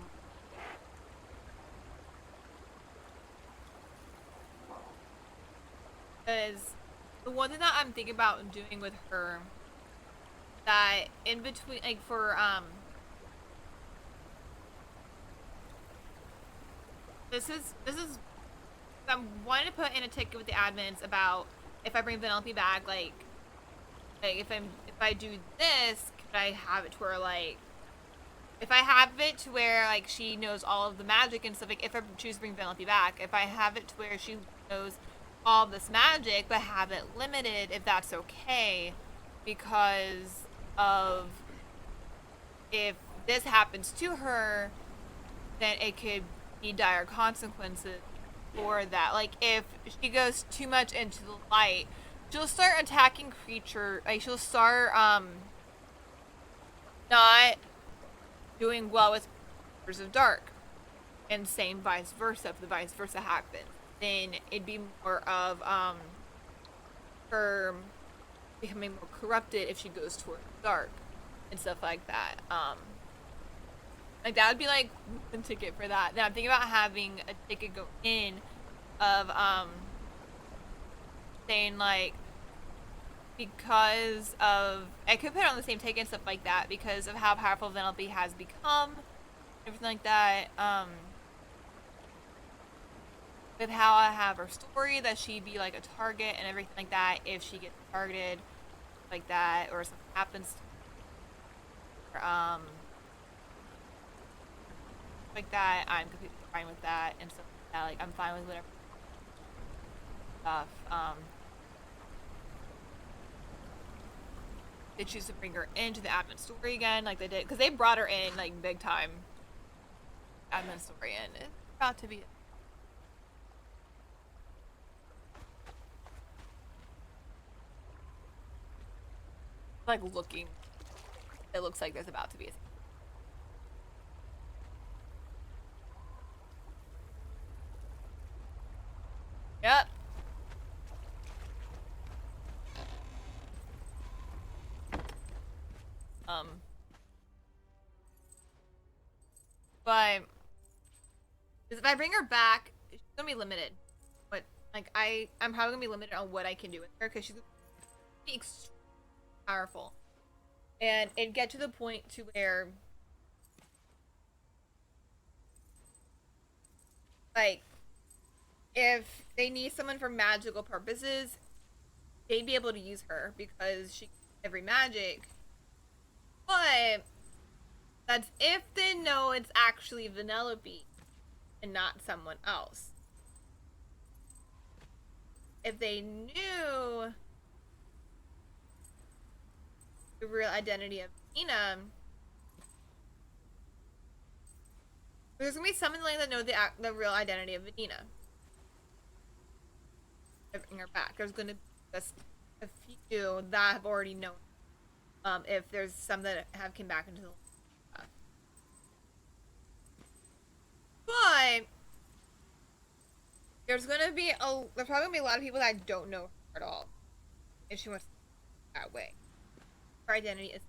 Because the one thing that I'm thinking about doing with her, that in between, like for this is I'm wanting to put in a ticket with the admins about if I bring Venelope back, like if I do this, could I have it to where like if I have it to where like she knows all of the magic and stuff, like if I choose to bring Venelope back, if I have it to where she knows all this magic but have it limited, if that's okay, because of if this happens to her, then it could be dire consequences for that. Like if she goes too much into the light, she'll start attacking creature, like she'll start not doing well with creatures of dark, and same vice versa. If the vice versa happens, then it'd be more of her becoming more corrupted if she goes towards dark and stuff like that. Like that would be like a ticket for that. Then I'm thinking about having a ticket go in of saying like, because of, I could put it on the same ticket and stuff like that because of how powerful Venelope has become, everything like that. With how I have her story, that she'd be like a target and everything like that if she gets targeted like that or something happens to her, like that, I'm completely fine with that and stuff like that. Like I'm fine with whatever stuff. They choose to bring her into the admin story again, like they did, because they brought her in like big time admin story, and it's about to be like looking. It looks like there's about to be a But if I bring her back, she's gonna be limited. But like I'm probably gonna be limited on what I can do with her because she's gonna be extremely powerful, and it get to the point to where like if they need someone for magical purposes, they'd be able to use her because she can every magic. But that's if they know it's actually Venelope and not someone else. If they knew the real identity of Nina, there's gonna be someone like that know the real identity of Vedina. Bring her back. There's gonna be just a few that have already known. If there's some that have came back into the but there's probably gonna be a lot of people that don't know her at all. If she wants to that way. Her identity is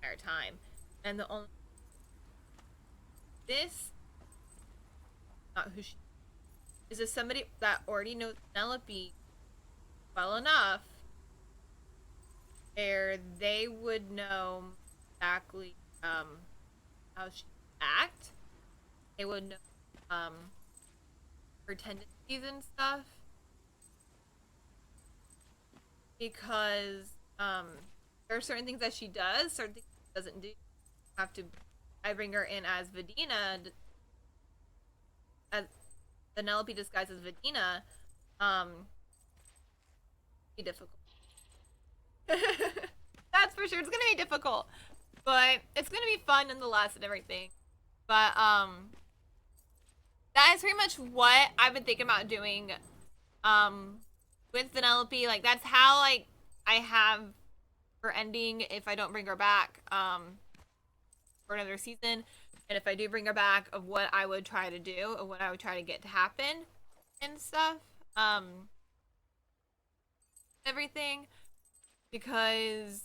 entire time. And the only this not who she is this somebody that already knows Penelope well enough where they would know exactly how she act. They would know her tendencies and stuff. Because there are certain things that she does, certain things she doesn't do. I bring her in as Vedina, as Penelope disguised as Vedina, be difficult. That's for sure. It's gonna be difficult, but it's gonna be fun nonetheless and everything. But that is pretty much what I've been thinking about doing, with Penelope. Like that's how like I have her ending if I don't bring her back, for another season, and if I do bring her back, of what I would try to do, of what I would try to get to happen, and stuff, everything, because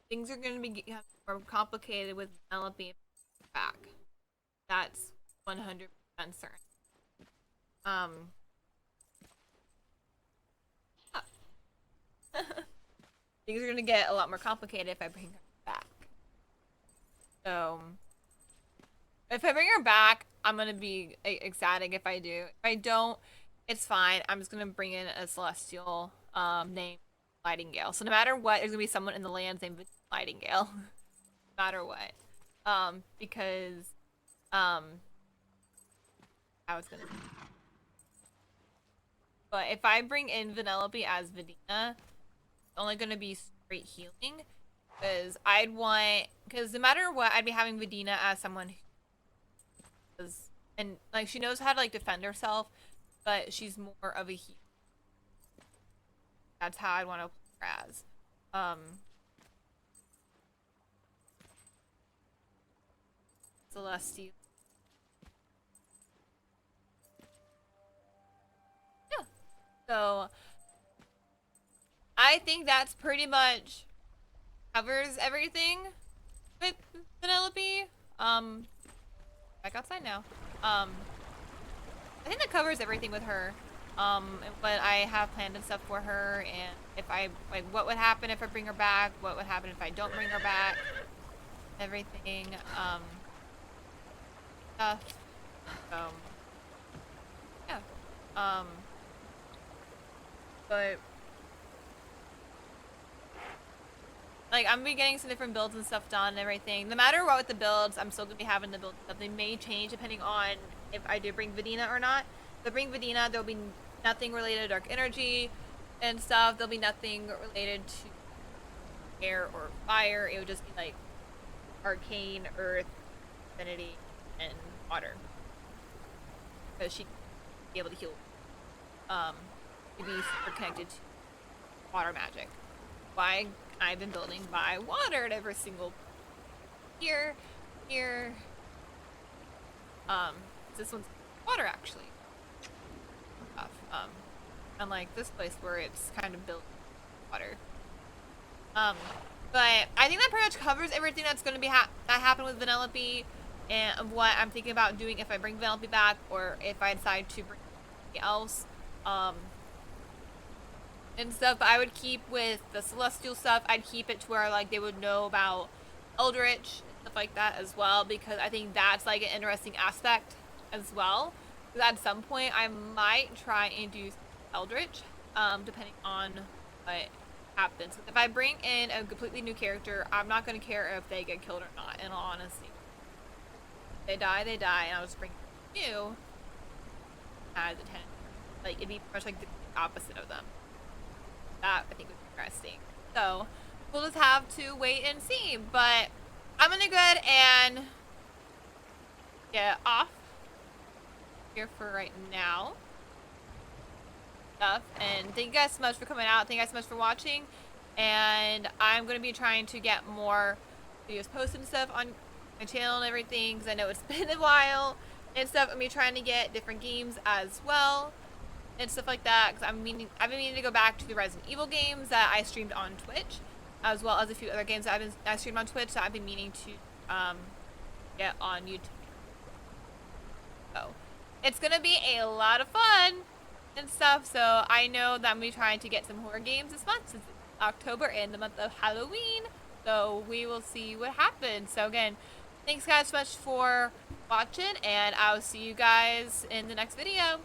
things are going to be more complicated with Penelope back. That's 100% certain. Things are going to get a lot more complicated if I bring her back. So, if I bring her back, I'm going to be ecstatic if I do. If I don't, it's fine. I'm just going to bring in a celestial named Nightingale. So no matter what, there's going to be someone in the lands named Nightingale. No matter what. Because how it's going to be. But if I bring in Venelope as Vedina, it's only going to be straight healing. Because no matter what, I'd be having Vedina as someone who and like she knows how to like defend herself, but she's more of a healer. That's how I'd want to play her as. Celestial. Yeah. So I think that's pretty much covers everything with Penelope. Back outside now. I think that covers everything with her. And what I have planned and stuff for her, and if I like, what would happen if I bring her back? What would happen if I don't bring her back? Everything. Stuff. Yeah. But like I'm gonna be getting some different builds and stuff done and everything. No matter what with the builds, I'm still gonna be having the build stuff. They may change depending on if I do bring Vedina or not. If I bring Vedina, there'll be nothing related to dark energy and stuff. There'll be nothing related to air or fire. It would just be like arcane, earth, affinity, and water. Because she'd be able to heal. To be super connected to water magic. Why I've been building by water at every single here. This one's water actually. unlike this place where it's kind of built water. But I think that pretty much covers everything that's going to be that happened with Venelope, and what I'm thinking about doing if I bring Venelope back, or if I decide to bring something else, and stuff. But I would keep with the celestial stuff. I'd keep it to where like they would know about Eldritch and stuff like that as well, because I think that's like an interesting aspect as well. Because at some point I might try and do Eldritch, depending on what happens. If I bring in a completely new character, I'm not going to care if they get killed or not, in all honesty. If they die, they die, and I'll just bring new as a 10. Like, it'd be pretty much like the opposite of them. That, I think, would be interesting. So, we'll just have to wait and see. But I'm going to go ahead and get off here for right now. And thank you guys so much for coming out. Thank you guys so much for watching. And I'm going to be trying to get more videos posted and stuff on my channel and everything, because I know it's been a while and stuff. I'm going to be trying to get different games as well and stuff like that, because I've been meaning to go back to the Resident Evil games that I streamed on Twitch, as well as a few other games that I streamed on Twitch that I've been meaning to get on YouTube. So it's going to be a lot of fun and stuff. So I know that I'm going to be trying to get some horror games this month, since it's October and the month of Halloween. So we will see what happens. So again, thanks guys so much for watching, and I'll see you guys in the next video.